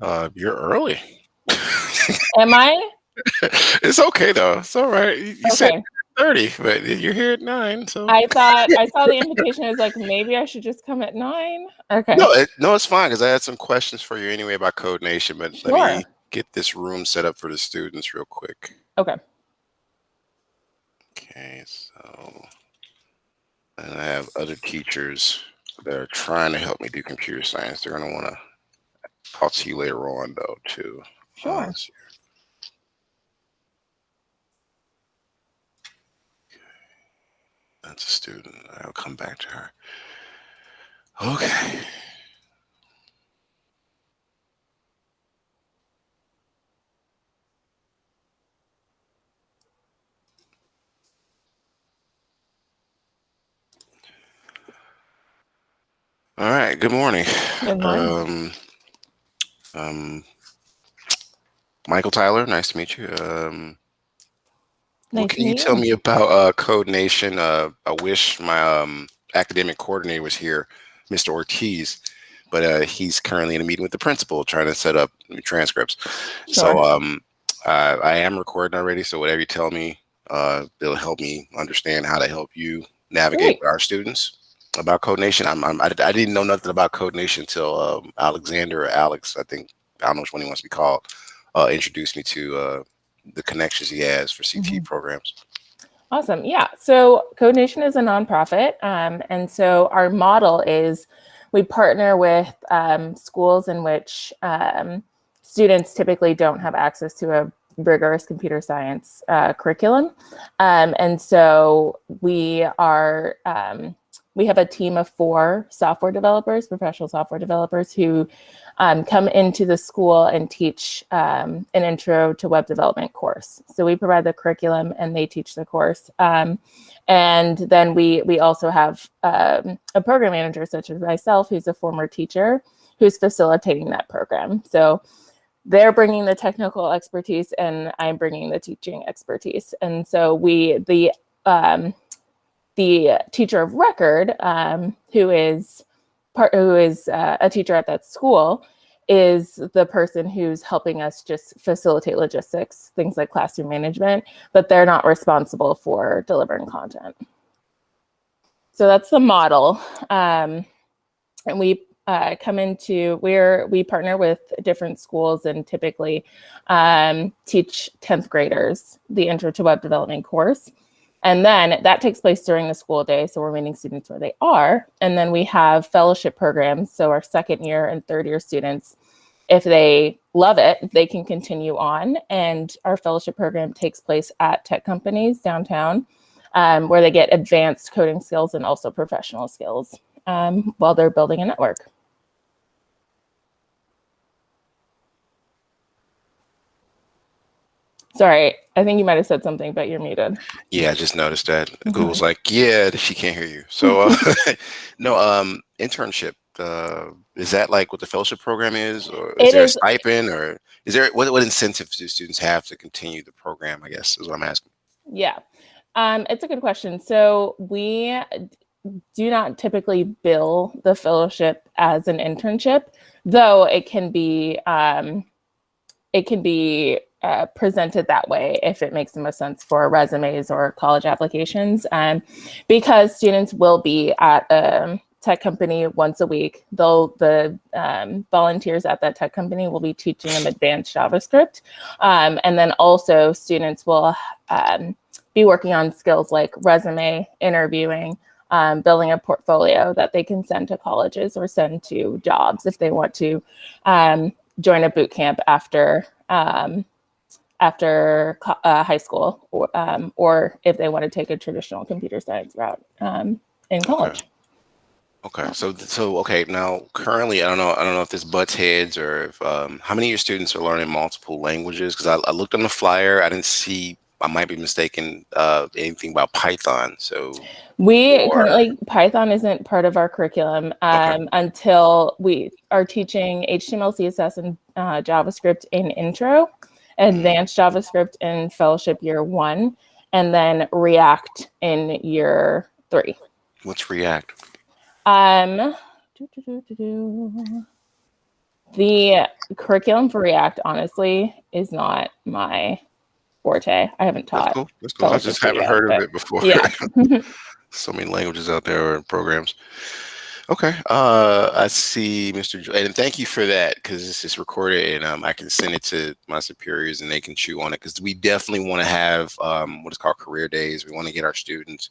You're early. Am I? It's okay though. It's all right. You said Okay. 30, but you're here at 9, so I thought I saw the invitation. I was like, maybe I should just come at 9. Okay. no, it's fine because I had some questions for you anyway about Code Nation, but let me Sure. get this room set up for the students real quick. Okay. Okay, so and I have other teachers that are trying to help me do computer science. They're gonna want to talk to you later on though too. Sure. Let's see. That's a student. I'll come back to her. Okay. All right. Good morning. Good morning. Um, um, Michael Tyler. Nice to meet you. What Nice to can you meet tell you. me about Code Nation? I wish my academic coordinator was here, Mr. Ortiz, but he's currently in a meeting with the principal trying to set up transcripts. So Sure. I am recording already. So whatever you tell me, it'll help me understand how to help you navigate Great. with our students about Code Nation. I didn't know nothing about Code Nation until Alexander or Alex, I don't know which one he wants to be called, introduced me to the connections he has for CT Mhm. programs. Awesome. Yeah. So Code Nation is a nonprofit. And so our model is we partner with schools in which students typically don't have access to a rigorous computer science curriculum. And so we have a team of 4 software developers, professional software developers who come into the school and teach an intro to web development course. So we provide the curriculum and they teach the course. And then we also have a program manager such as myself, who's a former teacher, who's facilitating that program. So they're bringing the technical expertise and I'm bringing the teaching expertise. And so the teacher of record, who is a teacher at that school, is the person who's helping us just facilitate logistics, things like classroom management, but they're not responsible for delivering content. So that's the model. And we we partner with different schools and typically teach 10th graders the Intro to Web Development course. And then that takes place during the school day. So we're meeting students where they are. And then we have fellowship programs. So our second year and third year students, if they love it, they can continue on. And our fellowship program takes place at tech companies downtown, where they get advanced coding skills and also professional skills while they're building a network. Sorry, I think you might have said something, but you're muted. Yeah, I just noticed that Google's like, yeah, she can't hear you. So no, internship. Is that like what the fellowship program is, or is It there a is, stipend, or is there what incentives do students have to continue the program? I guess is what I'm asking. yeah. It's a good question. So we do not typically bill the fellowship as an internship, though it can be presented that way if it makes the most sense for resumes or college applications. Because students will be at a tech company once a week, the volunteers at that tech company will be teaching them advanced JavaScript. And then also students will be working on skills like resume, interviewing, building a portfolio that they can send to colleges or send to jobs if they want to join a boot camp after high school, or if they want to take a traditional computer science route in Okay. college. Okay. So okay. Now, currently, I don't know if this butts heads or if how many of your students are learning multiple languages? Because I looked on the flyer, I didn't see. I might be mistaken. Anything about Python? So We or currently, Python isn't part of our curriculum okay. until we are teaching HTML, CSS, and JavaScript in intro, Mhm. advanced JavaScript in fellowship year 1, and then React in year 3. What's React? Um, doo, doo, doo, doo, doo. The curriculum for React, honestly, is not my forte. I haven't That's taught cool. That's cool. I Solid just haven't Studio, heard of but it before. yeah. So many languages out there or programs. Okay. I see, Mr. And thank you for that because this is recorded and I can send it to my superiors and they can chew on it because we definitely want to have what is called career days. We want to get our students.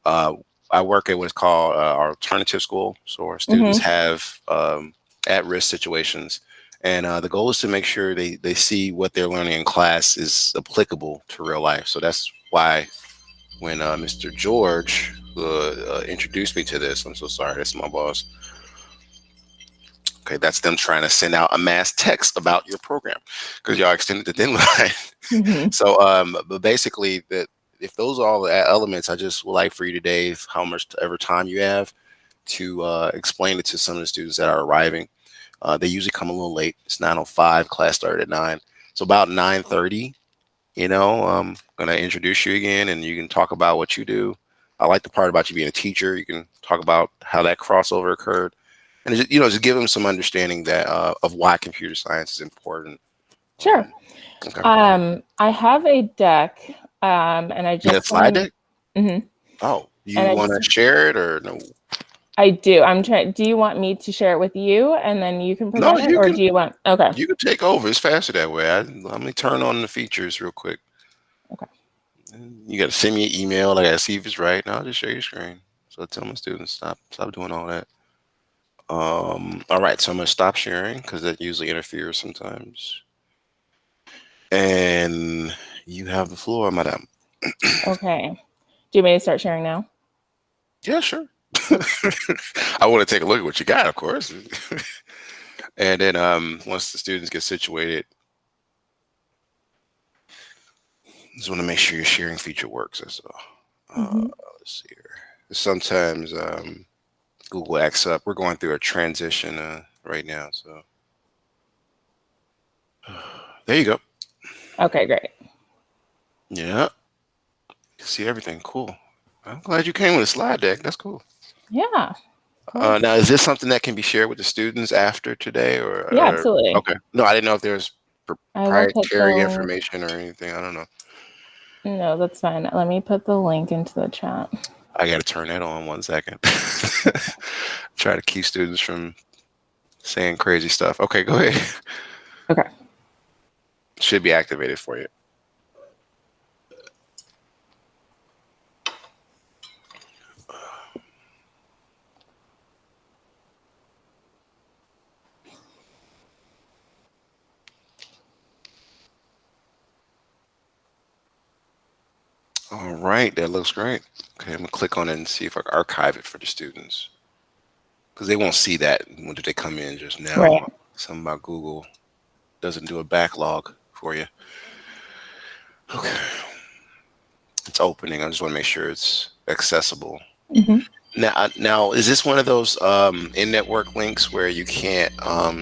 Uh, I work at what's called our alternative school, so our students Hmm. have at-risk situations, and the goal is to make sure they see what they're learning in class is applicable to real life. So that's why when Mr. George introduced me to this, I'm so sorry, that's my boss. Okay, that's them trying to send out a mass text about your program because y'all extended the deadline. Hmm. So, but basically, that if those are all the elements, I just would like for you today, how much ever time you have, to explain it to some of the students that are arriving. They usually come a little late. It's 9:05. Class started at 9. So about 9:30, I'm gonna introduce you again, and you can talk about what you do. I like the part about you being a teacher. You can talk about how that crossover occurred, and just give them some understanding that of why computer science is important. Sure. Okay. I have a deck, and I You got a just want slide to. deck? Mhm. Oh, And you I want just, to share it or no? I do. I'm trying. Do you want me to share it with you, and then you can No, present it, or do you want? Okay. you can take over. It's faster that way. Let me turn on the features real quick. Okay. You got to send me an email. I got to see if it's right. And I'll just share your screen. So I tell my students stop doing all that. All right. So I'm gonna stop sharing because that usually interferes sometimes. And you have the floor, madam. Okay. Do you want me to start sharing now? Yeah, sure. I want to take a look at what you got, of course. And then once the students get situated, just want to make sure your sharing feature works. That's all. Hmm. Let's see here. Sometimes Google acts up. We're going through a transition right now, so there you go. Okay, great. Yeah, you see everything. Cool. I'm glad you came with a slide deck. That's cool. Yeah, of course. Now, is this something that can be shared with the students after today, Yeah, or absolutely. okay? No, I didn't know if there's I will put the proprietary link. information or anything. I don't know. No, that's fine. Let me put the link into the chat. I got to turn that on 1 second. Try to keep students from saying crazy stuff. Okay, go ahead. Okay. Should be activated for you. All right, that looks great. Okay, I'm gonna click on it and see if I can archive it for the students because they won't see that when they come in just now. Right. Something about Google doesn't do a backlog for you. Okay, it's opening. I just want to make sure it's accessible. Hmm. Now, is this one of those in-network links where you can't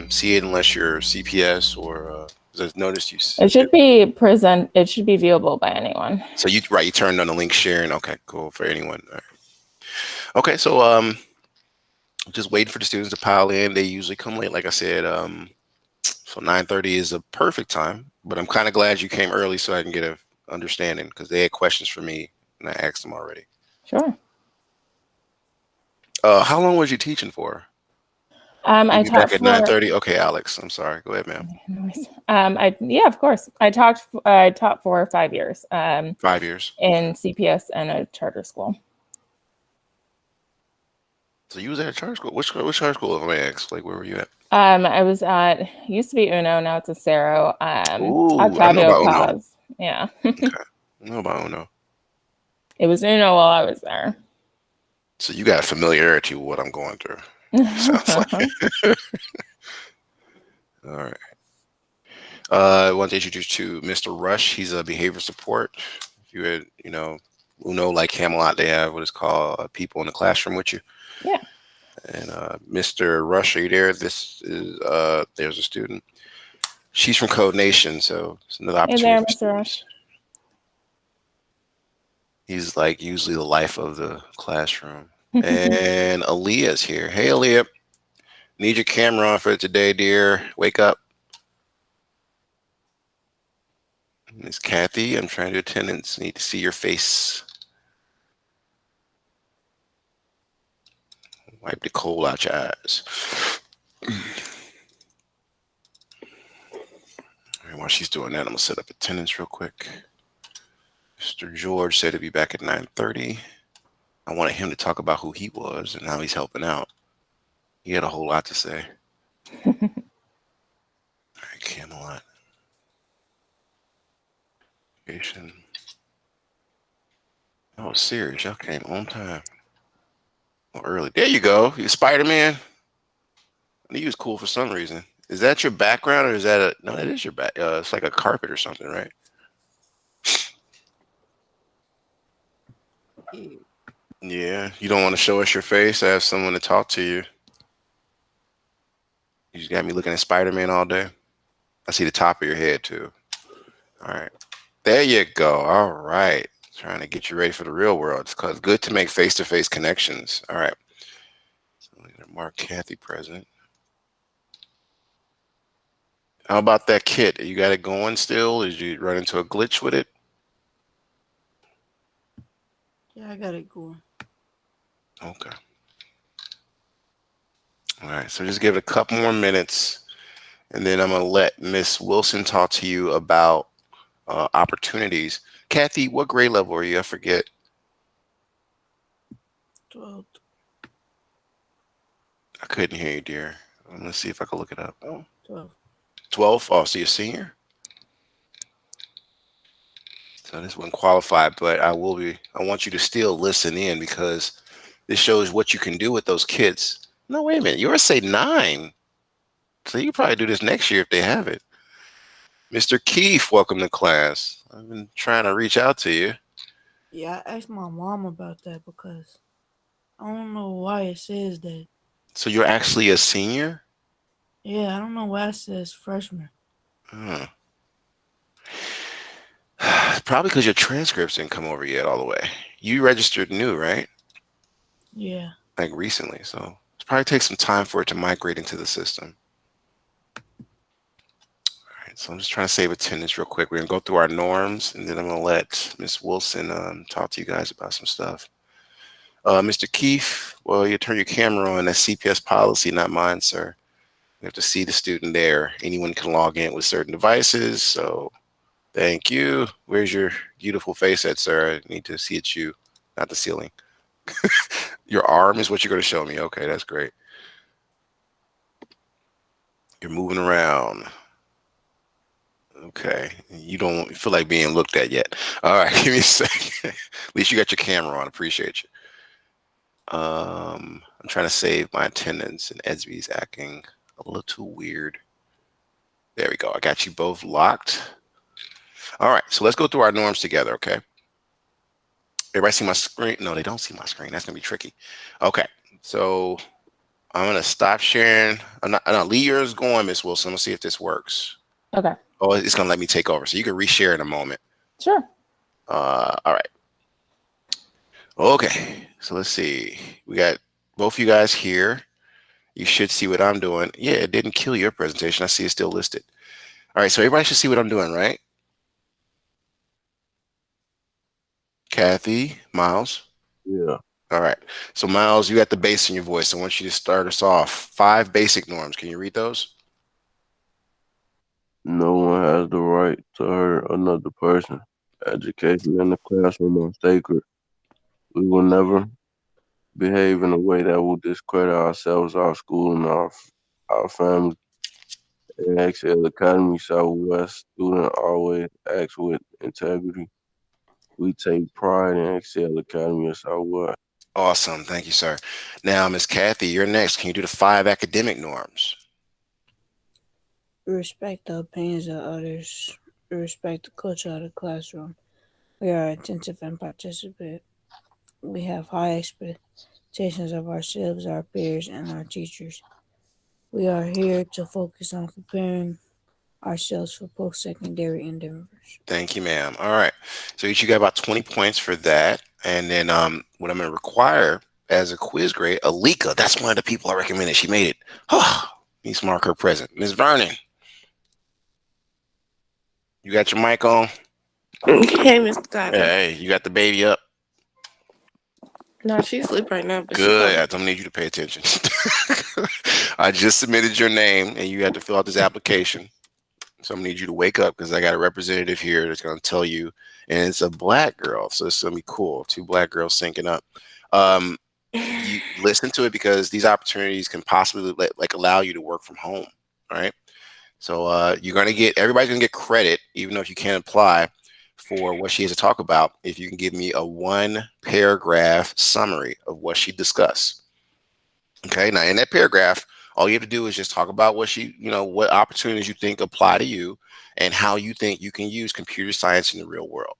see it unless you're CPS or? 'Cause I've noticed It should be present. It should be viewable by anyone. So you turned on the link sharing. Okay, cool for anyone. All right. Okay, so just waiting for the students to pile in. They usually come late, like I said. So 9:30 is a perfect time, but I'm kind of glad you came early so I can get a understanding because they had questions for me and I asked them already. Sure. How long was you teaching for? You'll I be back taught at for. 9:30. Okay, Alex, I'm sorry. Go ahead, ma'am. Yeah, of course. I taught for 5 years. 5 years. In CPS and a charter school. So you was at a charter school. Which charter school, if I may ask? Like, where were you at? I was at used to be Uno, now it's a Acero. Ooh, I know Octavio about Uno. Paz. Yeah. Okay, I know about Uno. It was Uno while I was there. So you got a familiarity with what I'm going through. Sounds like. All right. I want to introduce you to Mr. Rush. He's a behavior support. If you had, Uno like Camelot, they have what is called people in the classroom with you. Yeah. And Mr. Rush, are you there? This is there's a student. She's from Code Nation, so it's another Hey opportunity there, for Mr. students. Rush. He's like usually the life of the classroom. And Aaliyah's here. Hey, Aaliyah. Need your camera on for today, dear. Wake up. Miss Kathy, I'm trying to do attendance. Need to see your face. Wipe the coal out your eyes. All right, while she's doing that, I'm gonna set up attendance real quick. Mr. George said he'd be back at 9:30. I wanted him to talk about who he was and how he's helping out. He had a whole lot to say. All right, Camelot. Education. Oh, serious. Y'all came on time. Or early. There you go. You Spider-Man. I knew he was cool for some reason. Is that your background or is that a no? That is your back. It's like a carpet or something, right? Yeah. Yeah. You don't want to show us your face. I have someone to talk to you. You just got me looking at Spider-Man all day. I see the top of your head too. All right. There you go. All right. Trying to get you ready for the real world. It's good to make face-to-face connections. All right. So we're gonna mark Kathy present. How about that kit? You got it going still? Did you run into a glitch with it? Yeah, I got it going. Okay. All right. So just give it a couple more minutes, and then I'm gonna let Miss Wilson talk to you about opportunities. Kathy, what grade level are you? I forget. 12. I couldn't hear you, dear. Let's see if I can look it up. Oh, 12. 12. Oh, so you're a senior? So this wouldn't qualify, but I will be. I want you to still listen in because this shows what you can do with those kids. No, wait a minute. Yours say 9. So you can probably do this next year if they have it. Mr. Keefe, welcome to class. I've been trying to reach out to you. Yeah, I asked my mom about that because I don't know why it says that. So you're actually a senior? Yeah, I don't know why it says freshman. Hmm. Probably because your transcripts didn't come over yet all the way. You registered new, right? Yeah. Like recently. So it probably takes some time for it to migrate into the system. All right, so I'm just trying to save attendance real quick. We're gonna go through our norms, and then I'm gonna let Miss Wilson talk to you guys about some stuff. Mr. Keefe, well, you turn your camera on. That's CPS policy, not mine, sir. We have to see the student there. Anyone can log in with certain devices. So thank you. Where's your beautiful face at, sir? I need to see it's you, not the ceiling. Your arm is what you're going to show me. Okay, that's great. You're moving around. Okay. You don't feel like being looked at yet. All right, give me a second. At least you got your camera on. Appreciate you. I'm trying to save my attendance, and Esby's acting a little too weird. There we go. I got you both locked. All right, so let's go through our norms together, okay? Everybody see my screen? No, they don't see my screen. That's gonna be tricky. Okay, so I'm gonna stop sharing. I'm not leave yours going, Miss Wilson. I'm gonna see if this works. Okay. Oh, it's gonna let me take over. So you can reshare in a moment. Sure. All right. Okay. So let's see. We got both you guys here. You should see what I'm doing. Yeah, it didn't kill your presentation. I see it's still listed. All right. So everybody should see what I'm doing, right? Kathy, Miles. Yeah. All right. So Miles, you got the bass in your voice. I want you to start us off. 5 basic norms. Can you read those? No one has the right to hurt another person. Education in the classroom are sacred. We will never behave in a way that will discredit ourselves, our school, and our family. In Excel Academy Southwest, student always acts with integrity. We take pride in Excel Academy of Southwest. Awesome. Thank you, sir. Now, Miss Kathy, you're next. Can you do the 5 academic norms? We respect the opinions of others. We respect the culture of the classroom. We are attentive and participate. We have high expectations of ourselves, our peers, and our teachers. We are here to focus on preparing ourselves for post-secondary endeavors. Thank you, ma'am. All right. So each you got about 20 points for that. And then what I'm going to require as a quiz grade, Alika. That's one of the people I recommended. She made it. Oh, needs to mark her present. Ms. Vernon, you got your mic on? Hey, Mr. Cosby. Hey, you got the baby up? No, she's asleep right now. But Good. I don't need you to pay attention. I just submitted your name, and you had to fill out this application. So I'm gonna need you to wake up because I got a representative here that's gonna tell you, and it's a black girl, so it's gonna be cool. Two black girls syncing up. You listen to it because these opportunities can possibly allow you to work from home. All right. So everybody's gonna get credit, even though if you can't apply for what she has to talk about, if you can give me a 1-paragraph summary of what she discussed. Okay. Now in that paragraph, all you have to do is just talk about what opportunities you think apply to you and how you think you can use computer science in the real world.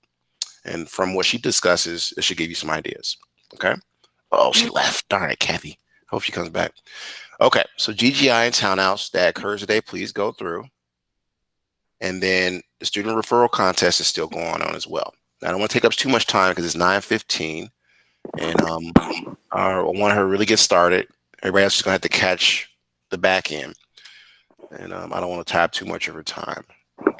And from what she discusses, it should give you some ideas. Okay. Oh, she left. Darn it, Kathy. Hope she comes back. Okay. So GGI and Townhouse that occurs today, please go through. And then the student referral contest is still going on as well. Now, I don't want to take up too much time because it's 9:15. And I want her to really get started. Everybody else is going to have to catch the back end, and I don't want to tie up too much of her time.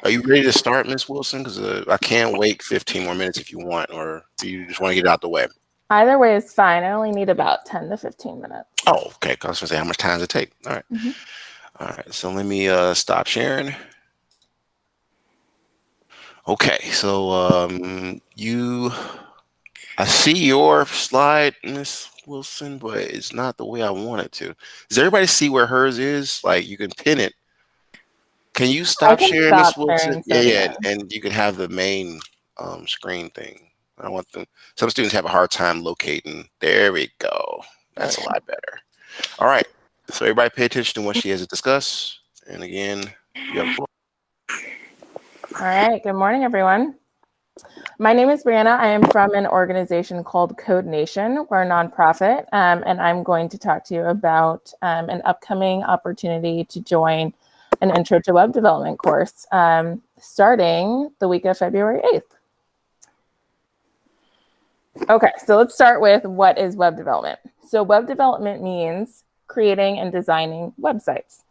Are you ready to start, Miss Wilson? Because I can't wait 15 more minutes if you want, or do you just want to get it out the way? Either way is fine. I only need about 10 to 15 minutes. Oh, okay. I was going to say, how much time does it take? All right. Mm-hmm. All right. So let me stop sharing. Okay. So I see your slide, Miss Wilson, but it's not the way I want it to. Does everybody see where hers is? Like you can pin it. Can you stop sharing, Miss Wilson? Yeah, and you can have the main screen thing. I want them. Some students have a hard time locating. There we go. That's a lot better. All right. So everybody pay attention to what she has to discuss. And again, you have the floor. All right. Good morning, everyone. My name is Brianna. I am from an organization called Code Nation. We're a nonprofit, and I'm going to talk to you about an upcoming opportunity to join an Intro to Web Development course starting the week of February 8th. Okay, so let's start with what is web development. So web development means creating and designing websites.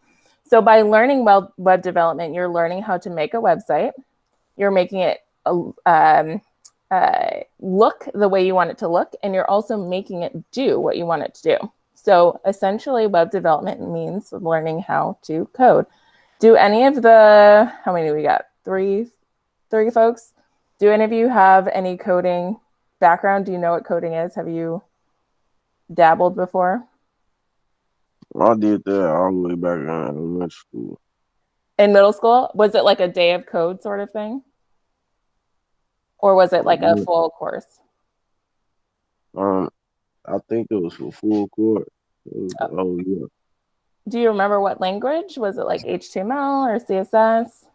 So by learning web development, you're learning how to make a website. You're making it look the way you want it to look, and you're also making it do what you want it to do. So essentially, web development means learning how to code. Do any of the, how many do we got? Three folks? Do any of you have any coding background? Do you know what coding is? Have you dabbled before? I did that all the way back in elementary school. In middle school? Was it like a day of code sort of thing? Or was it like a full course? I think it was for full course. Oh yeah. Do you remember what language? Was it like HTML or CSS?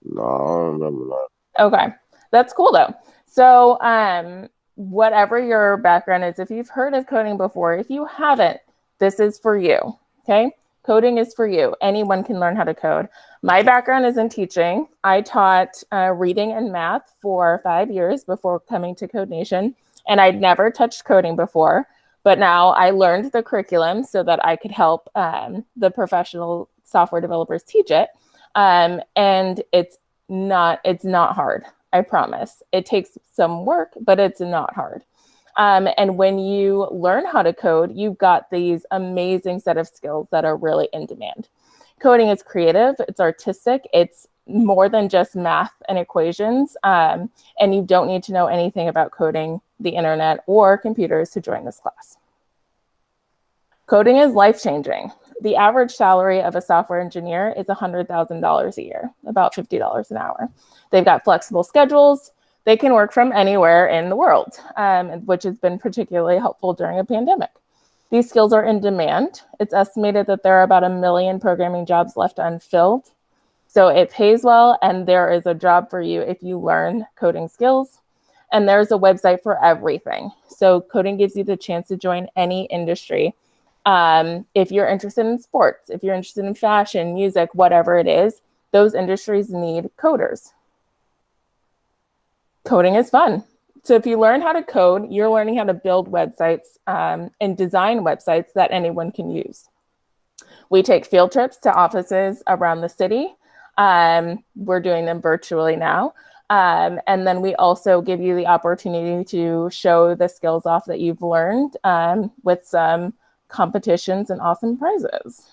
No, I don't remember that. Okay, that's cool though. So whatever your background is, if you've heard of coding before, if you haven't, this is for you, okay? Coding is for you. Anyone can learn how to code. My background is in teaching. I taught reading and math for 5 years before coming to Code Nation, and I'd never touched coding before. But now I learned the curriculum so that I could help the professional software developers teach it. And it's not hard, I promise. It takes some work, but it's not hard. And when you learn how to code, you've got these amazing set of skills that are really in demand. Coding is creative, it's artistic, it's more than just math and equations. And you don't need to know anything about coding, the internet, or computers to join this class. Coding is life-changing. The average salary of a software engineer is $100,000 a year, about $50 an hour. They've got flexible schedules. They can work from anywhere in the world, which has been particularly helpful during a pandemic. These skills are in demand. It's estimated that there are about 1 million programming jobs left unfilled. So it pays well, and there is a job for you if you learn coding skills. And there's a website for everything. So coding gives you the chance to join any industry. If you're interested in sports, if you're interested in fashion, music, whatever it is, those industries need coders. Coding is fun. So if you learn how to code, you're learning how to build websites and design websites that anyone can use. We take field trips to offices around the city. We're doing them virtually now. And then we also give you the opportunity to show the skills off that you've learned with some competitions and awesome prizes.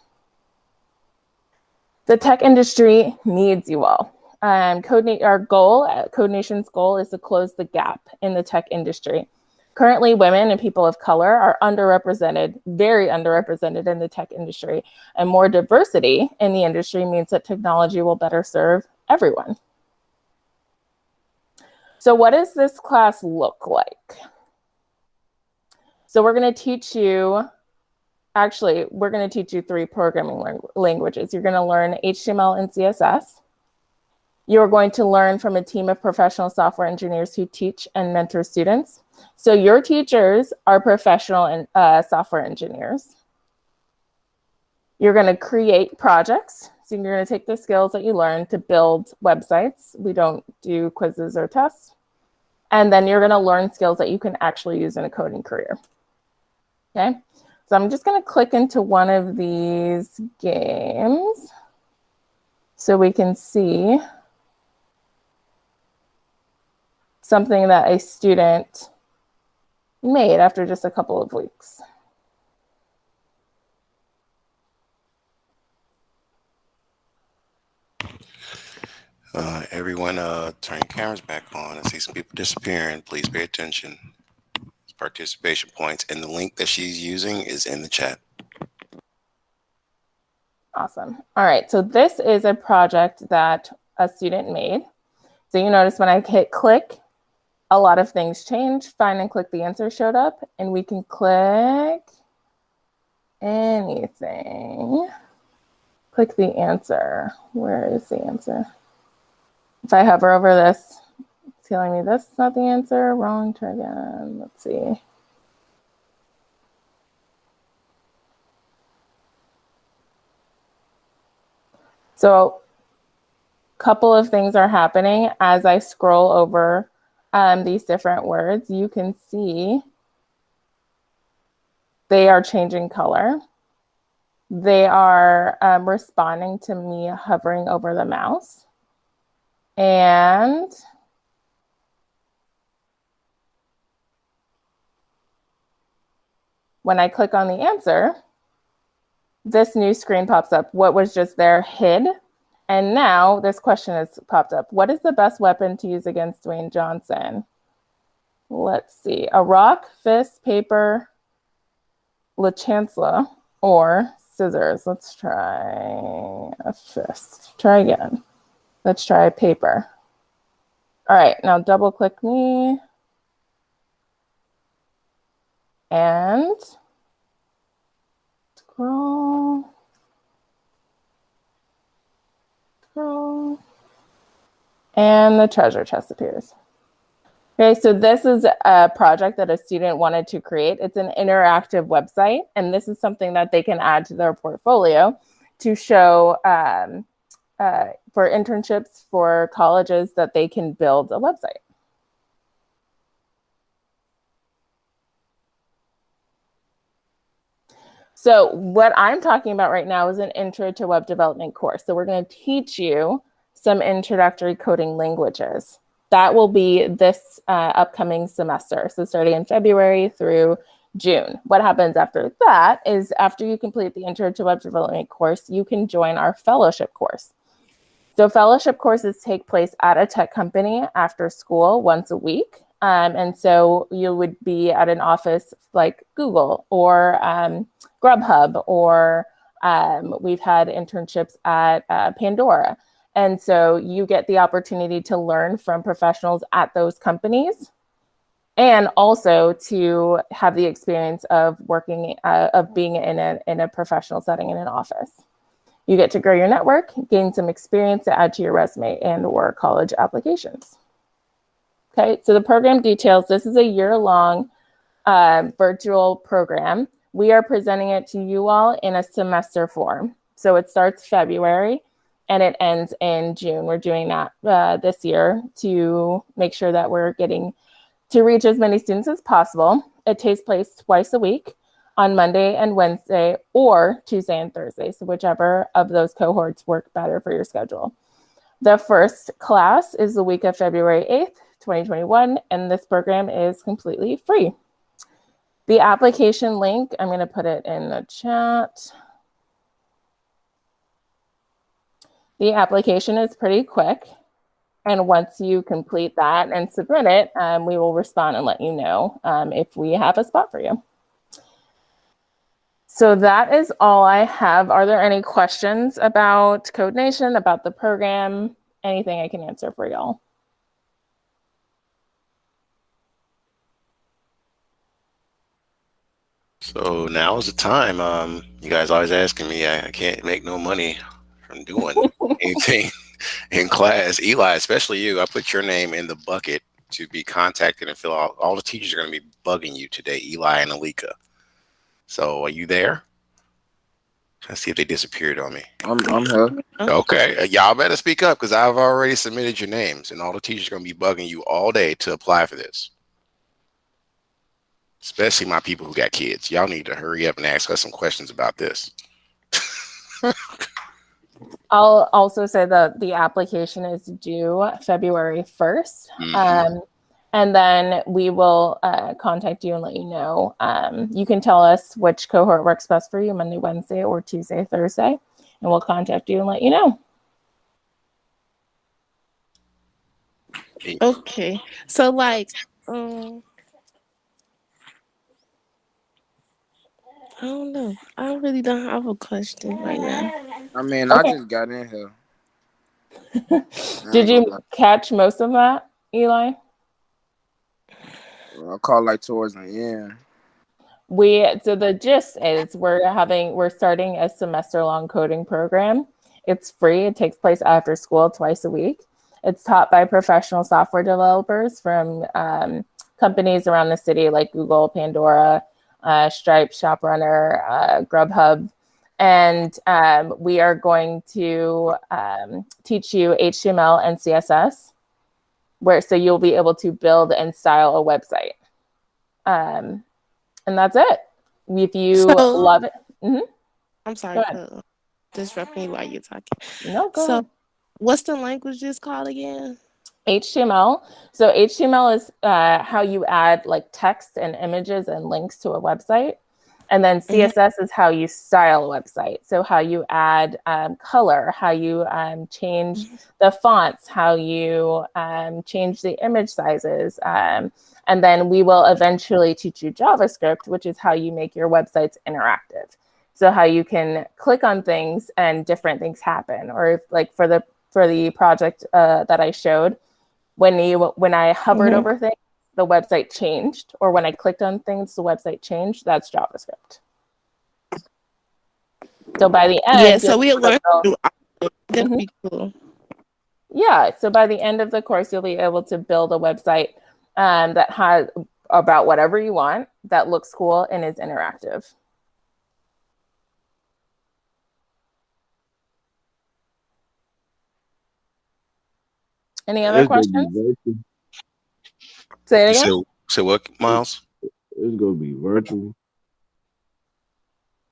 The tech industry needs you all. Code Nation's goal is to close the gap in the tech industry. Currently, women and people of color are underrepresented, very underrepresented in the tech industry, and more diversity in the industry means that technology will better serve everyone. So what does this class look like? So we're going to teach you, actually, we're going to teach you 3 programming languages. You're going to learn HTML and CSS. You're going to learn from a team of professional software engineers who teach and mentor students. So your teachers are professional and software engineers. You're going to create projects. So you're going to take the skills that you learn to build websites. We don't do quizzes or tests. And then you're going to learn skills that you can actually use in a coding career. Okay, so I'm just going to click into one of these games so we can see something that a student made after just a couple of weeks. Everyone, turn your cameras back on. I see some people disappearing. Please pay attention. Participation points, and the link that she's using is in the chat. Awesome. All right, so this is a project that a student made. So you notice when I hit click, a lot of things change. Find and click the answer showed up, and we can click anything. Click the answer. Where is the answer? If I hover over this, it's telling me this is not the answer. Wrong, try again. Let's see. So a couple of things are happening as I scroll over these different words. You can see they are changing color. They are responding to me hovering over the mouse. And when I click on the answer, this new screen pops up. What was just there hid. And now this question has popped up. What is the best weapon to use against Dwayne Johnson? Let's see. A rock, fist, paper, La Chancellor, or scissors. Let's try a fist. Try again. Let's try paper. All right, now double click me. And scroll. Scroll. And the treasure chest appears. Okay, so this is a project that a student wanted to create. It's an interactive website, and this is something that they can add to their portfolio to show for internships for colleges that they can build a website. So what I'm talking about right now is an intro to web development course. So we're going to teach you some introductory coding languages. That will be this upcoming semester. So starting in February through June. What happens after that is after you complete the intro to web development course, you can join our fellowship course. So fellowship courses take place at a tech company after school once a week. And so you would be at an office like Google or Grubhub, or we've had internships at Pandora. And so you get the opportunity to learn from professionals at those companies, and also to have the experience of working, of being in a professional setting in an office. You get to grow your network, gain some experience to add to your resume and or college applications. Okay, so the program details, this is a year-long virtual program. We are presenting it to you all in a semester form. So it starts February and it ends in June. We're doing that this year to make sure that we're getting To reach as many students as possible, it takes place twice a week on Monday and Wednesday, or Tuesday and Thursday, so whichever of those cohorts work better for your schedule. The first class is the week of February 8th, 2021, and this program is completely free. The application link, I'm going to put it in the chat. The application is pretty quick. And once you complete that and submit it, we will respond and let you know if we have a spot for you. So that is all I have. Are there any questions about Code Nation, about the program, anything I can answer for y'all? So now is the time. You guys always asking me, I can't make no money from doing anything in class. Eli, especially you, I put your name in the bucket to be contacted and fill out. All the teachers are going to be bugging you today, Eli and Alika. So are you there? Let's see if they disappeared on me. I'm here. Okay, y'all better speak up because I've already submitted your names, and all the teachers are going to be bugging you all day to apply for this. Especially my people who got kids. Y'all need to hurry up and ask us some questions about this. I'll also say that the application is due February 1st. And then we will contact you and let you know. You can tell us which cohort works best for you, Monday, Wednesday, or Tuesday, Thursday, and we'll contact you and let you know. Okay. So like, I don't know. I really don't have a question right now. I mean, Okay. I just got in here. Did you catch most of that, Eli? I called like towards the end. So the gist is we're starting a semester-long coding program. It's free. It takes place after school twice a week. It's taught by professional software developers from companies around the city like Google, Pandora, Stripe, ShopRunner, Grubhub. And we are going to teach you HTML and CSS, so you'll be able to build and style a website. And that's it. If you love it. Mm-hmm. I'm sorry for disrupting you while you're talking. No, go ahead. What's the language called again? HTML. So HTML is how you add like text and images and links to a website. And then CSS is how you style a website. So how you add color, how you change the fonts, how you change the image sizes. And then we will eventually teach you JavaScript, which is how you make your websites interactive. So how you can click on things and different things happen. Or if, like for the project that I showed, when I hovered over things, the website changed, or when I clicked on things, the website changed. That's JavaScript. So by the end, so we'll learn. That'd be cool. Yeah. So by the end of the course, you'll be able to build a website that has about whatever you want, that looks cool and is interactive. Any other questions? Say it again. So what, Miles? It's gonna be virtual.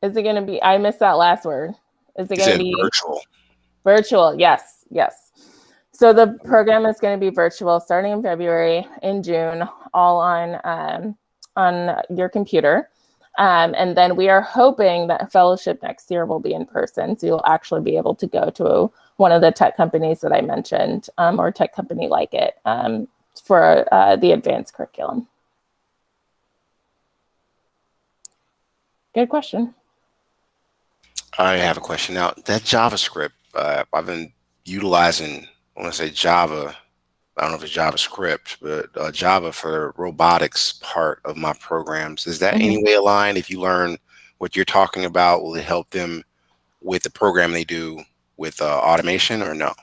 Is it gonna be? I missed that last word. Is it gonna be virtual? Virtual. Yes. Yes. So the program is going to be virtual starting in February, in June, all on your computer. And then we are hoping that fellowship next year will be in person. So you'll actually be able to go to one of the tech companies that I mentioned, or a tech company like it, for the advanced curriculum. Good question. I have a question now. That JavaScript, I've been utilizing, I want to say Java. I don't know if it's JavaScript, but Java for robotics part of my programs. Is that any way aligned? If you learn what you're talking about, will it help them with the program they do with automation, or no?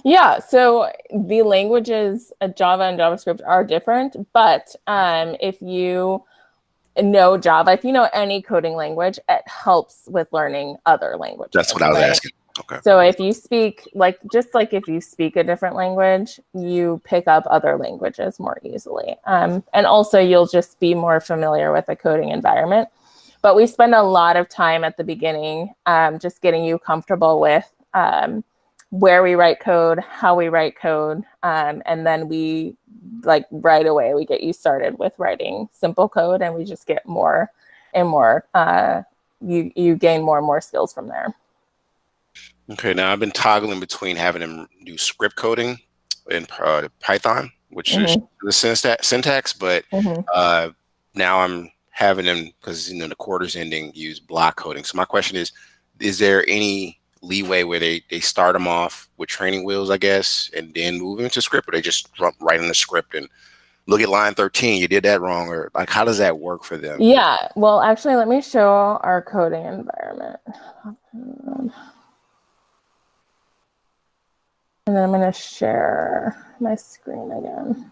Yeah, so the languages, Java and JavaScript, are different, but if you know Java, if you know any coding language, it helps with learning other languages. That's what I was asking. Okay. So if you speak just like if you speak a different language, you pick up other languages more easily. And also you'll just be more familiar with the coding environment. But we spend a lot of time at the beginning just getting you comfortable with where we write code, how we write code. And then we right away, we get you started with writing simple code, and we just get more and more, you gain more and more skills from there. Okay, now I've been toggling between having them do script coding in Python, which is the syntax, but now I'm having them, because the quarter's ending, use block coding. So my question is there any leeway where they start them off with training wheels, I guess, and then move into script, or they just write in the script and look at line 13, you did that wrong, or like how does that work for them? Yeah, well, actually, let me show our coding environment. And then I'm going to share my screen again.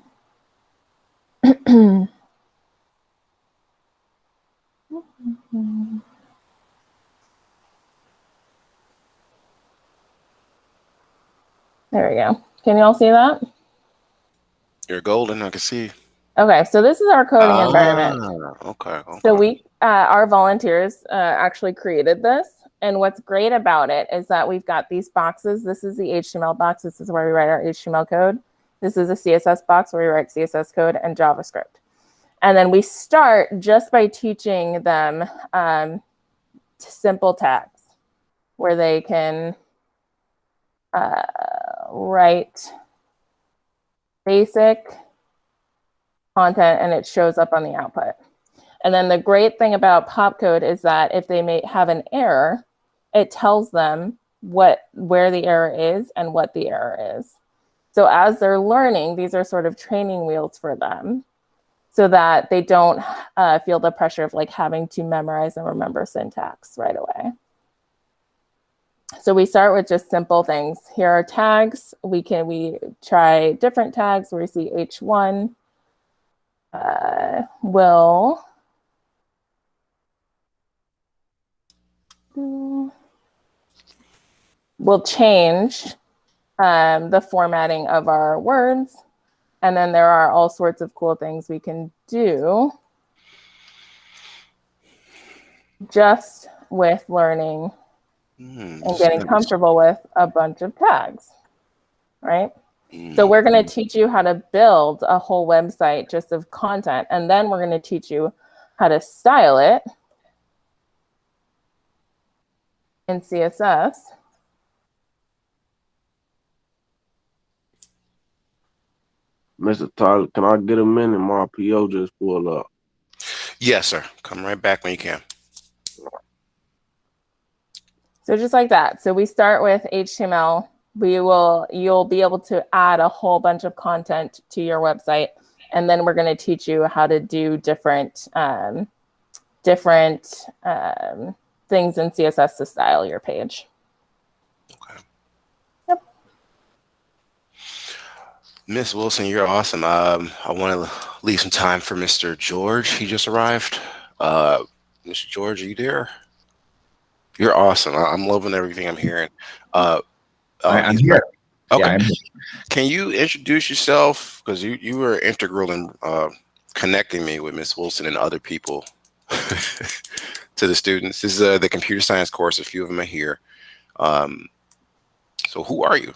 There we go. Can you all see that? You're golden, I can see. Okay, so this is our coding environment. Okay. So our volunteers actually created this. And what's great about it is that we've got these boxes. This is the HTML box. This is where we write our HTML code. This is a CSS box where we write CSS code and JavaScript. And then we start just by teaching them simple tags where they can write basic content and it shows up on the output. And then the great thing about pop code is that if they may have an error, it tells them where the error is and what the error is. So as they're learning, these are sort of training wheels for them so that they don't feel the pressure of having to memorize and remember syntax right away. So we start with just simple things. Here are tags. We try different tags where we see H1 will change the formatting of our words. And then there are all sorts of cool things we can do just with learning and getting comfortable with a bunch of tags, right? So we're going to teach you how to build a whole website just of content. And then we're going to teach you how to style it in CSS. Mr. Tyler, can I get a minute? My PO just pulled up. Yes, sir. Come right back when you can. So just like that. So we start with HTML. You'll be able to add a whole bunch of content to your website. And then we're going to teach you how to do different things in CSS to style your page. Okay. Yep. Miss Wilson, you're awesome. I want to leave some time for Mr. George. He just arrived. Mr. George, are you there? You're awesome. I'm loving everything I'm hearing. I'm here. Okay. Yeah, I'm here. Can you introduce yourself? Because you were integral in connecting me with Miss Wilson and other people to the students. This is the computer science course. A few of them are here. So who are you?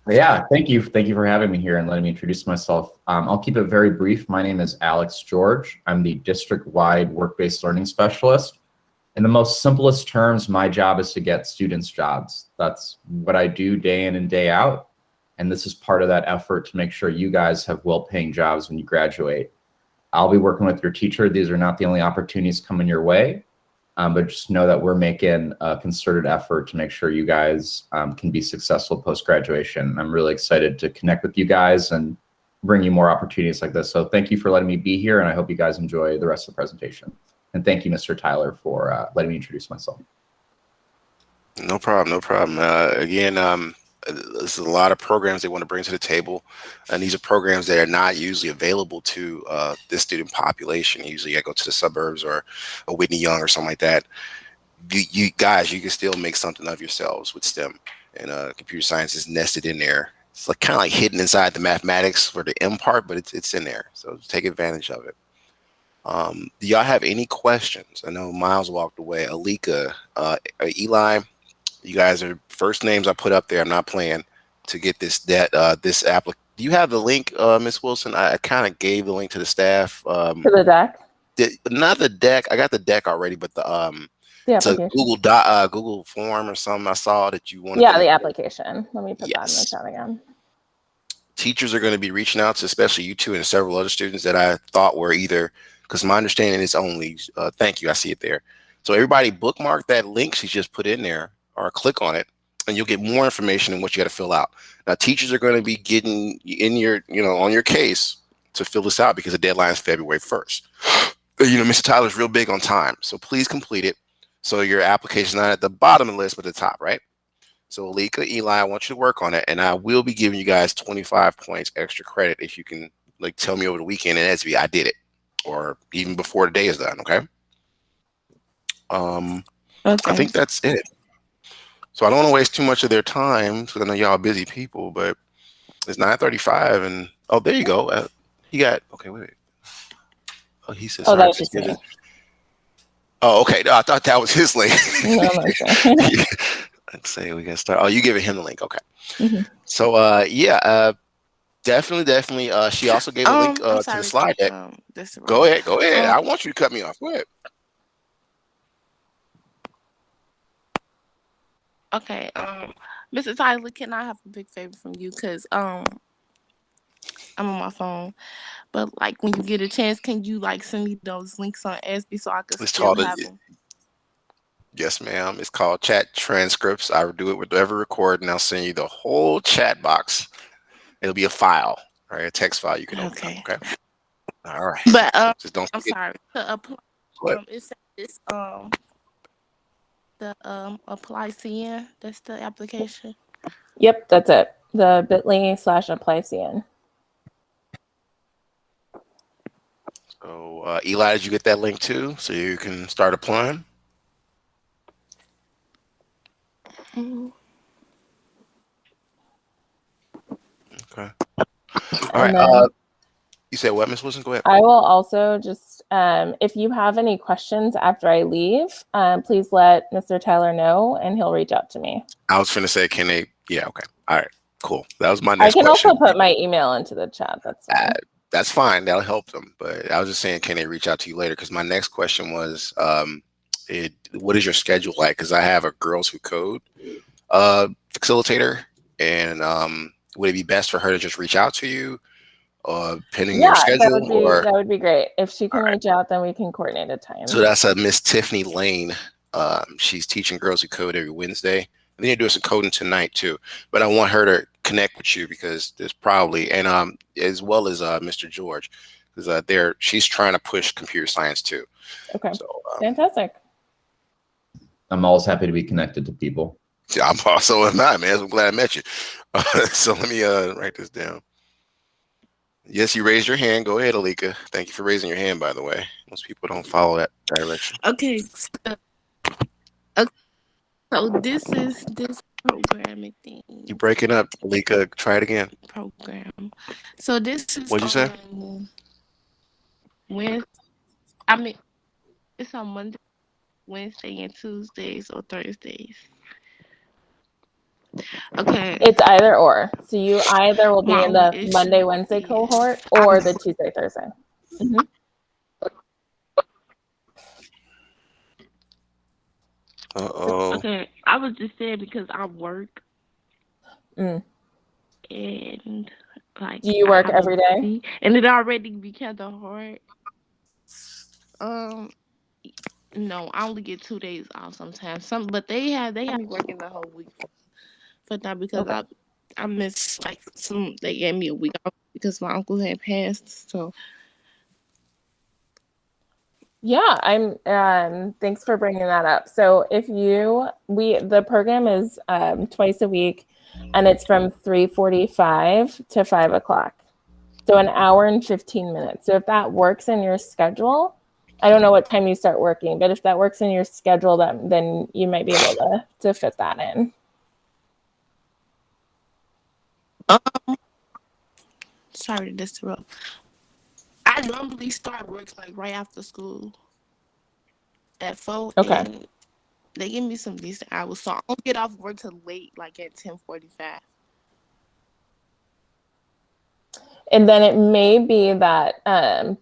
Yeah, thank you. Thank you for having me here and letting me introduce myself. I'll keep it very brief. My name is Alex George. I'm the district-wide work-based learning specialist. In the most simplest terms, my job is to get students jobs. That's what I do day in and day out. And this is part of that effort to make sure you guys have well-paying jobs when you graduate. I'll be working with your teacher. These are not the only opportunities coming your way, but just know that we're making a concerted effort to make sure you guys can be successful post-graduation. I'm really excited to connect with you guys and bring you more opportunities like this. So thank you for letting me be here, and I hope you guys enjoy the rest of the presentation. And thank you, Mr. Tyler, for letting me introduce myself. No problem. No problem. Again, there's a lot of programs they want to bring to the table, and these are programs that are not usually available to this student population. Usually I go to the suburbs or a Whitney Young or something like that. you guys, you can still make something of yourselves with STEM, and computer science is nested in there. It's like kind of like hidden inside the mathematics for the M part, but it's in there. So take advantage of it. Do y'all have any questions? I know Miles walked away. Alika, Eli, you guys are first names I put up there. I'm not playing to get this app. Do you have the link, Miss Wilson? I kind of gave the link to the staff. To the deck, Not the deck. I got the deck already, but the it's a application. Google form or something. I saw that you wanted. Yeah, the application. Let me put that in the Yes. chat again. Teachers are going to be reaching out to, especially you two and several other students that I thought were either, because my understanding is only, thank you, I see it there. So everybody bookmark that link she just put in there or click on it, and you'll get more information on what you got to fill out. Now, teachers are going to be getting in your, on your case to fill this out because the deadline is February 1st. Mr. Tyler's real big on time, so please complete it. So your application is not at the bottom of the list, but at the top, right? So Alika, Eli, I want you to work on it, and I will be giving you guys 25 points extra credit if you can tell me over the weekend and Esby, I did it, or even before the day is done. Okay. Okay. I think that's it. So I don't want to waste too much of their time because I know y'all are busy people, but it's 9:35, and oh, there you go. He got okay. Wait. Oh, he said. Oh, Sorry, that's just me. Oh, okay. No, I thought that was his link. No, Let's say we got start. Oh, you giving him the link? Okay. Mhm. So definitely. She also gave a link to the slide deck. Go ahead. I want you to cut me off. Go ahead. Okay. Mr. Tyler, can I have a big favor from you? Cause I'm on my phone. But like when you get a chance, can you send me those links on SB so I could still have them? Yes, ma'am. It's called chat transcripts. I do it with every recording. I'll send you the whole chat box. It'll be a file, right? A text file you can open up. Okay. All right. But just don't. I'm sorry to apply. It's the apply CN. That's the application. Yep, that's it. The bit.ly/apply CN. So Eli, did you get that link too? So you can start applying. Mm-hmm. Okay. All right. You said what, Miss Wilson? Go ahead. I will also just, if you have any questions after I leave, please let Mr. Tyler know, and he'll reach out to me. I was going to say, can they? Yeah. Okay. All right. Cool. That was my next question. I can question. also put my email into the chat. That's fine. That's fine. That'll help them. But I was just saying, can they reach out to you later? Because my next question was, what is your schedule like? Because I have a Girls Who Code facilitator, and would it be best for her to just reach out to you, pending your schedule? That would be great. If she can reach out, then we can coordinate a time. So that's Miss Tiffany Lane. She's teaching Girls Who Code every Wednesday. And then you're doing some coding tonight too. But I want her to connect with you because there's probably, and as well as Mr. George, because she's trying to push computer science too. Okay. So, fantastic. I'm always happy to be connected to people. Yeah, I'm also am I, man. I'm glad I met you. So let me write this down. Yes, you raised your hand. Go ahead, Alika. Thank you for raising your hand, by the way. Most people don't follow that direction. Okay. So this is this programming thing. You breaking up, Alika. Try it again. Program. So this is. What'd you say? It's on Monday, Wednesday, and Tuesdays or Thursdays. Okay. It's either or. So you either will be in the Monday, Wednesday cohort or the Tuesday, Thursday. Mm-hmm. Uh-oh. Okay. I was just saying because I work. And do you work every day? And it already became hard. No, I only get 2 days off sometimes. But they have me working the whole week. But not because I missed they gave me a week off because my uncle had passed. So yeah, I'm thanks for bringing that up. So the program is twice a week, and it's from 3:45 to 5 o'clock. So an hour and 15 minutes. So if that works in your schedule, I don't know what time you start working, but if that works in your schedule, then you might be able to fit that in. Sorry to disrupt. I normally start work like right after school at 4, Okay. and they give me some decent hours, so I don't get off work till late, like at 10:45. And then it may be that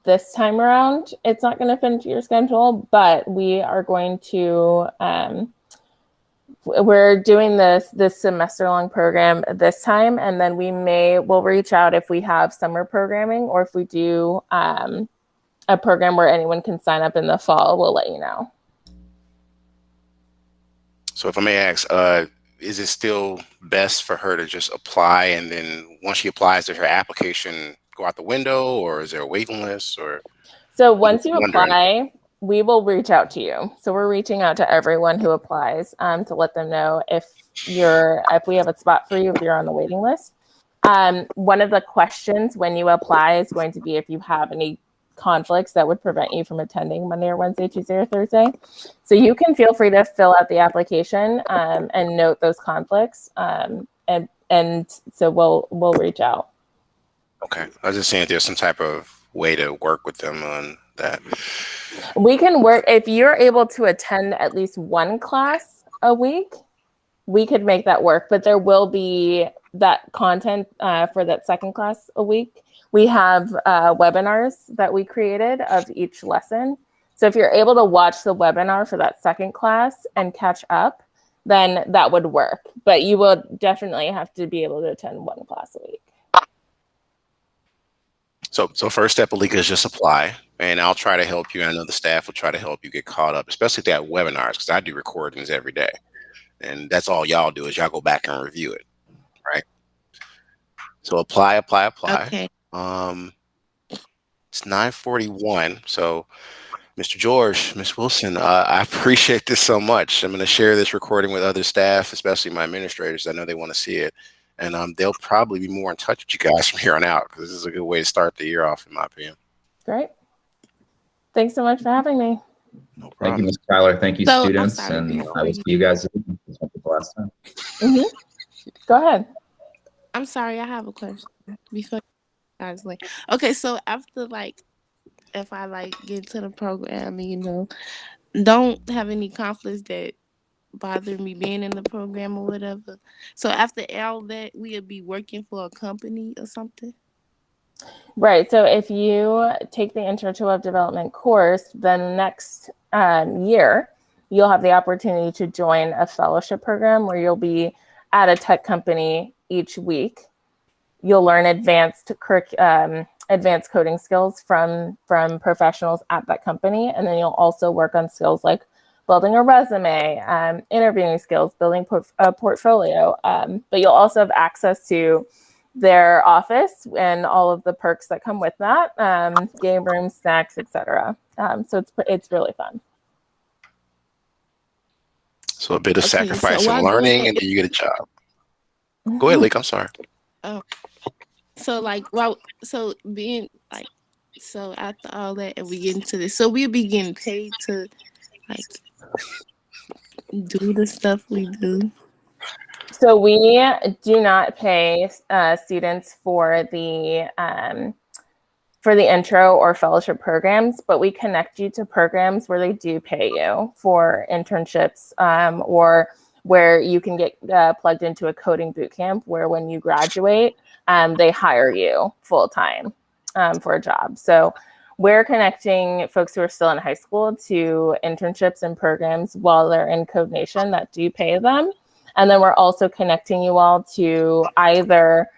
this time around, it's not going to fit into your schedule, but we are going to, we're doing this semester long program this time. And then we'll reach out if we have summer programming, or if we do a program where anyone can sign up in the fall, we'll let you know. So if I may ask, is it still best for her to just apply, and then once she applies, does her application go out the window, or is there a waiting list? Or so once you apply, we will reach out to you. So we're reaching out to everyone who applies to let them know if we have a spot for you, if you're on the waiting list. One of the questions when you apply is going to be if you have any conflicts that would prevent you from attending Monday or Wednesday, Tuesday or Thursday. So you can feel free to fill out the application and note those conflicts. And so we'll reach out. Okay. I was just saying if there's some type of way to work with them on that. We can work, if you're able to attend at least one class a week, we could make that work, but there will be that content for that second class a week. We have webinars that we created of each lesson. So if you're able to watch the webinar for that second class and catch up, then that would work. But you will definitely have to be able to attend one class a week. So first step, Alika, is just apply, and I'll try to help you. And I know the staff will try to help you get caught up, especially if they have webinars, because I do recordings every day. And that's all y'all do is y'all go back and review it, right? So apply. Okay. It's 9:41. So Mr. George, Miss Wilson, I appreciate this so much. I'm going to share this recording with other staff, especially my administrators. I know they want to see it. And they'll probably be more in touch with you guys from here on out, because this is a good way to start the year off, in my opinion. Great. Thanks so much for having me. No problem. Thank you, Ms. Tyler. Thank you, So, I'm students. sorry, And before I will you- see you guys again. This won't be the last time. Go ahead. I'm sorry, I have a question before you guys like. Okay, so after if I get into the program, don't have any conflicts that bother me being in the program or whatever. So after all that, we'll be working for a company or something. Right. So if you take the Intro to Web Development course, then next year, you'll have the opportunity to join a fellowship program where you'll be at a tech company each week. You'll learn advanced coding skills from professionals at that company. And then you'll also work on skills like building a resume, interviewing skills, building a portfolio. But you'll also have access to their office and all of the perks that come with that, game rooms, snacks, etc. So it's really fun. So a bit of Okay, sacrifice so and while doing learning, that- and then you get a job. Go ahead, Leek. I'm sorry. So so after all that, and we get into this, so we'll be getting paid to do the stuff we do. So we do not pay students for the intro or fellowship programs, but we connect you to programs where they do pay you for internships, or where you can get plugged into a coding boot camp where when you graduate, they hire you full time for a job. So we're connecting folks who are still in high school to internships and programs while they're in Code Nation that do pay them. And then we're also connecting you all to either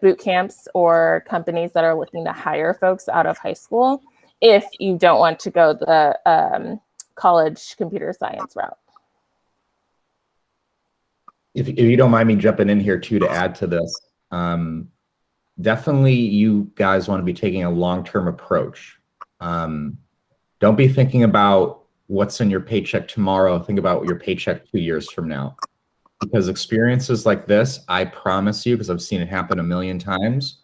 boot camps or companies that are looking to hire folks out of high school if you don't want to go the college computer science route. If you don't mind me jumping in here too to add to this, definitely you guys want to be taking a long-term approach. Don't be thinking about what's in your paycheck tomorrow. Think about your paycheck 2 years from now. Because experiences like this, I promise you, because I've seen it happen a million times,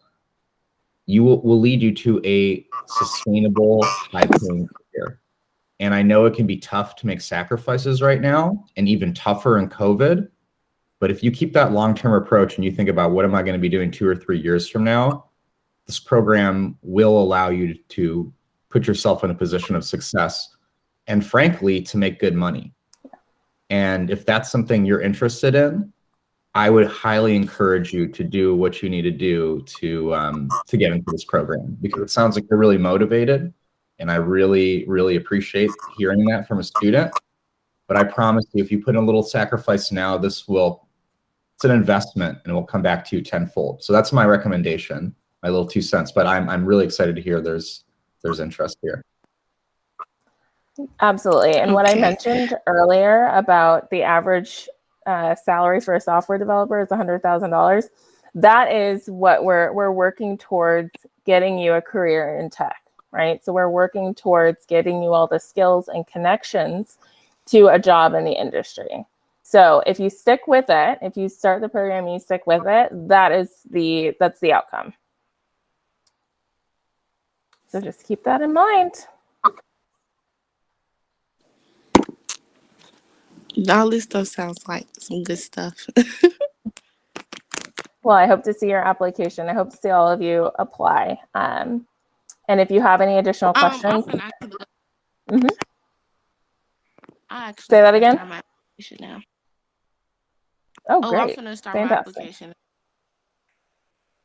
will lead you to a sustainable, high-paying career. And I know it can be tough to make sacrifices right now, and even tougher in COVID. But if you keep that long-term approach and you think about what am I going to be doing 2 or 3 years from now, this program will allow you to put yourself in a position of success and, frankly, to make good money. And if that's something you're interested in, I would highly encourage you to do what you need to do to get into this program, because it sounds like you're really motivated, and I really, really appreciate hearing that from a student. But I promise you, if you put in a little sacrifice now, it's an investment and it will come back to you tenfold. So that's my recommendation, my little 2 cents. But I'm really excited to hear there's interest here. Absolutely. And what I mentioned earlier about the average salary for a software developer is $100,000. That is what we're working towards, getting you a career in tech, right? So we're working towards getting you all the skills and connections to a job in the industry. So if you stick with it, if you start the program, you stick with it, that's the outcome. So just keep that in mind. All this stuff sounds like some good stuff. Well, I hope to see your application. I hope to see all of you apply. And if you have any additional questions, I actually say that again. start my application now. Oh, great. I'm gonna start Fantastic. my application.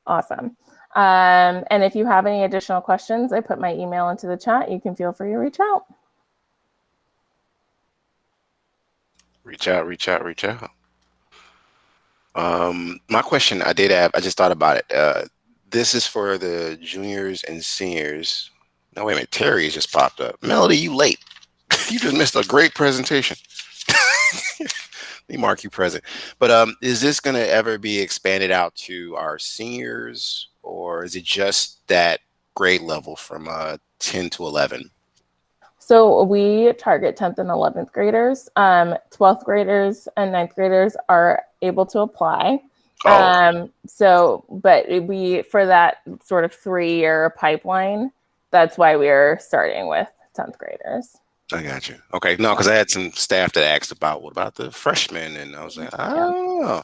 Awesome. And if you have any additional questions, I put my email into the chat. You can feel free to reach out. Reach out. My question, I just thought about it. This is for the juniors and seniors. No, wait a minute. Terry just popped up. Melody, you late. You just missed a great presentation. Let me mark you present. But is this going to ever be expanded out to our seniors, or is it just that grade level from 10 to 11? So we target 10th and 11th graders. 12th graders and 9th graders are able to apply. But for that sort of 3-year pipeline, that's why we are starting with 10th graders. I got you. Okay, no, because I had some staff that asked about what about the freshmen, and I was like, I don't know.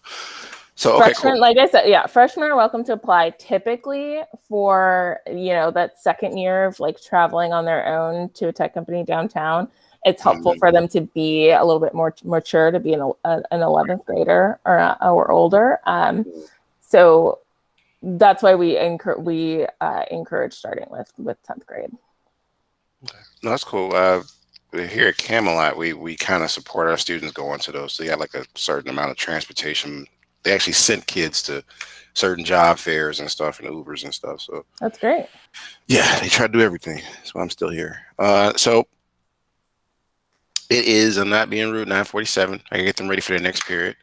So okay, freshmen, cool. Like I said, freshmen are welcome to apply. Typically, for that second year of like traveling on their own to a tech company downtown, it's helpful for them to be a little bit more mature, to be an 11th grader or older. So that's why we encourage starting with 10th grade. No, that's cool. Here at Camelot, we kind of support our students going to those. So you got like a certain amount of transportation. They actually sent kids to certain job fairs and stuff, and Ubers and stuff. So that's great. Yeah, they try to do everything. That's why I'm still here. So it is. I'm not being rude. 9:47. I can get them ready for the next period.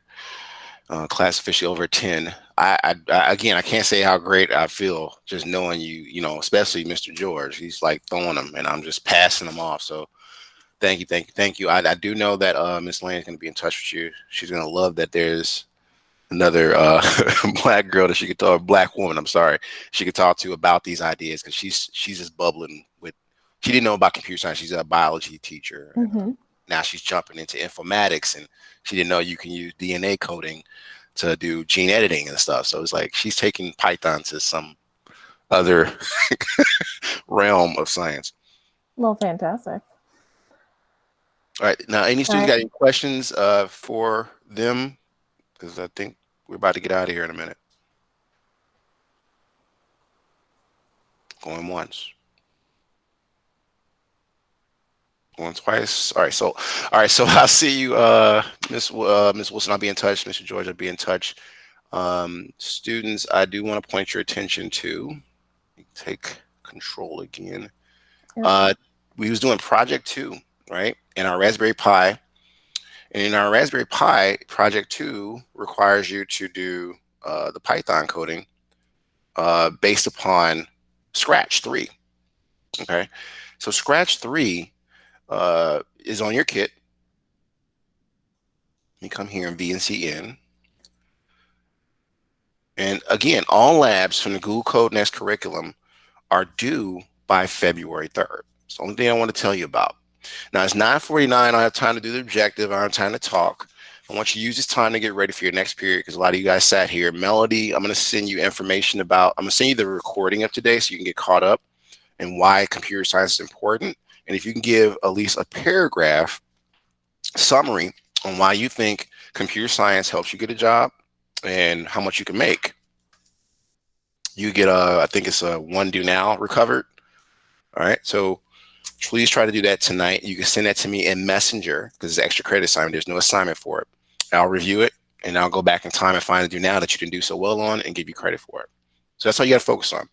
Class officially over 10. Again, I can't say how great I feel just knowing you. Especially Mr. George. He's like throwing them, and I'm just passing them off. So thank you. I do know that Miss Lane is going to be in touch with you. She's going to love that there's another black girl that she could talk, black woman, I'm sorry, she could talk to about these ideas, because she's just bubbling with, she didn't know about computer science. She's a biology teacher. Now she's jumping into informatics, and she didn't know you can use DNA coding to do gene editing and stuff. So it's like she's taking Python to some other realm of science. Well, fantastic. All right, now any students got any questions for them? Because I think we're about to get out of here in a minute. Going once. Going twice. All right, so I'll see you, Miss Wilson. I'll be in touch. Mr. George, I'll be in touch. Students, I do want to point your attention to, take control again. We was doing project 2, right? In our Raspberry Pi. And in our Raspberry Pi, project 2 requires you to do the Python coding based upon Scratch 3. Okay, so Scratch 3 is on your kit. You come here in VNCN. And again, all labs from the Google Code Next curriculum are due by February 3rd. It's the only thing I want to tell you about. Now it's 9:49. I don't have time to do the objective. I don't have time to talk. I want you to use this time to get ready for your next period because a lot of you guys sat here. Melody, I'm going to send you information about, I'm going to send you the recording of today so you can get caught up and why computer science is important. And if you can give at least a paragraph summary on why you think computer science helps you get a job and how much you can make, you get I think it's a one due now recovered. All right. So please try to do that tonight. You can send that to me in Messenger because it's extra credit assignment. There's no assignment for it. I'll review it and I'll go back in time and find a due now that you can do so well on and give you credit for it. So that's all you got to focus on.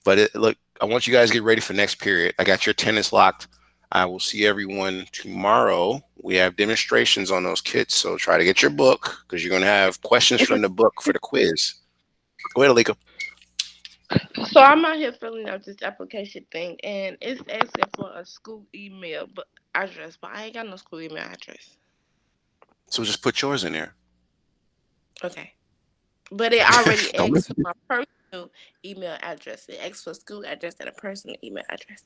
But look, I want you guys to get ready for next period. I got your attendance locked. I will see everyone tomorrow. We have demonstrations on those kits. So try to get your book because you're going to have questions from the book for the quiz. Go ahead, Alika. So I'm out here filling out this application thing, and it's asking for a school email address, but I ain't got no school email address. So just put yours in there. Okay. But it already asks for my personal email address. It asks for school address and a personal email address.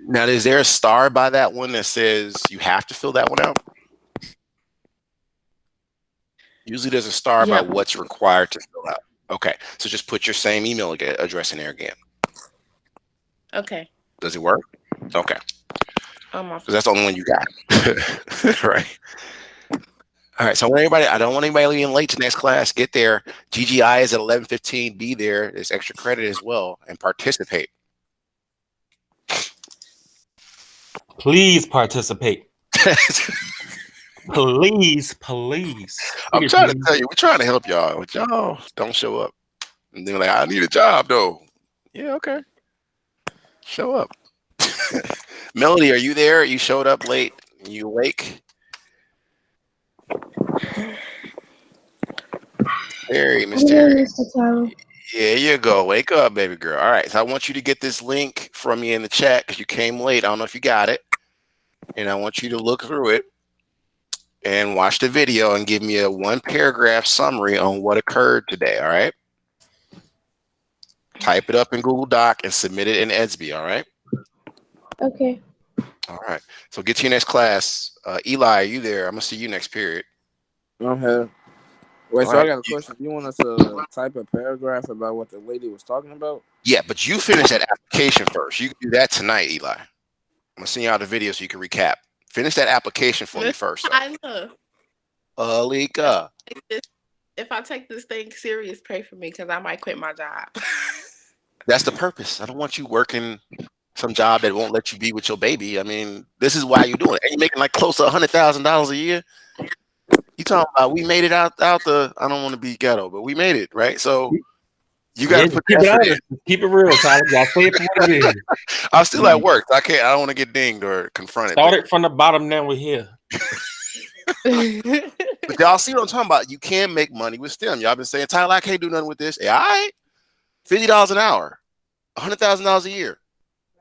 Now, is there a star by that one that says you have to fill that one out? Usually there's a star by what's required to fill out. Okay, so just put your same email address in there again. Okay. Does it work? Okay. Because that's the only one you got. Right. All right, so I don't want anybody leaving late to next class. Get there. GGI is at 11:15. Be there. There's extra credit as well, and participate. Please participate. Please. I'm trying to tell you, we're trying to help y'all. But y'all don't show up. And they're like, I need a job, though. Yeah, okay. Show up. Melody, are you there? You showed up late. You awake? Terry, Miss Terry. Yeah, you go. Wake up, baby girl. All right. So I want you to get this link from me in the chat because you came late. I don't know if you got it. And I want you to look through it and watch the video and give me a one paragraph summary on what occurred today. All right. Type it up in Google Doc and submit it in EDSB. All right. Okay. All right. So get to your next class. Eli, are you there? I'm going to see you next period. I'm here. Wait, All so right. I got a question. You want us to type a paragraph about what the lady was talking about? Yeah, but you finish that application first. You can do that tonight, Eli. I'm going to send you out the video so you can recap. Finish that application for me first. Tyler. Alika. If I take this thing serious, pray for me because I might quit my job. That's the purpose. I don't want you working some job that won't let you be with your baby. I mean, this is why you're doing it. And you're making like close to $100,000 a year. You talking about we made it out the, I don't want to be ghetto, but we made it, right? So you got to put keep the it effort honest. Keep it real, Tyler. Y'all say it for what it is. I'm still at work. I don't want to get dinged or confronted. Start it from the bottom, now we're here. But y'all see what I'm talking about. You can make money with STEM. Y'all been saying, Tyler, I can't do nothing with this. Hey, all right. $50 an hour, $100,000 a year.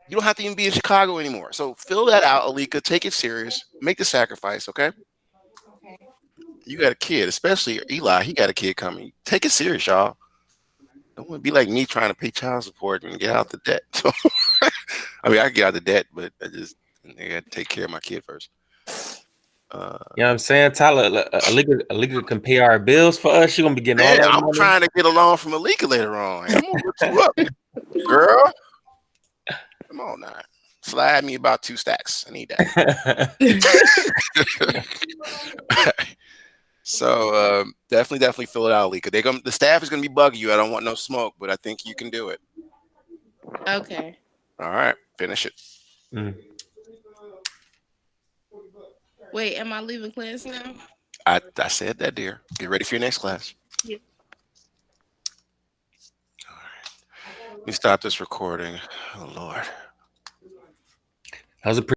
You don't have to even be in Chicago anymore. So fill that out, Alika. Take it serious. Make the sacrifice, okay? Okay. You got a kid, especially Eli. He got a kid coming. Take it serious, y'all. Don't want to be like me trying to pay child support and get out the debt. So, I mean, I can get out of the debt, but I got to take care of my kid first. You know what I'm saying, Tyler? Alika can pay our bills for us. She's gonna be getting all that I'm money. trying to get a loan from Alika later on. I'm gonna hook you up, girl. Come on now, slide me about 2 stacks. I need that. So definitely fill it out, Alika. The staff is gonna be bugging you. I don't want no smoke, but I think you can do it. Okay. All right, finish it. Wait, am I leaving class now? I said that, dear. Get ready for your next class. Yeah. All right. Let me stop this recording. Oh, Lord. How's it?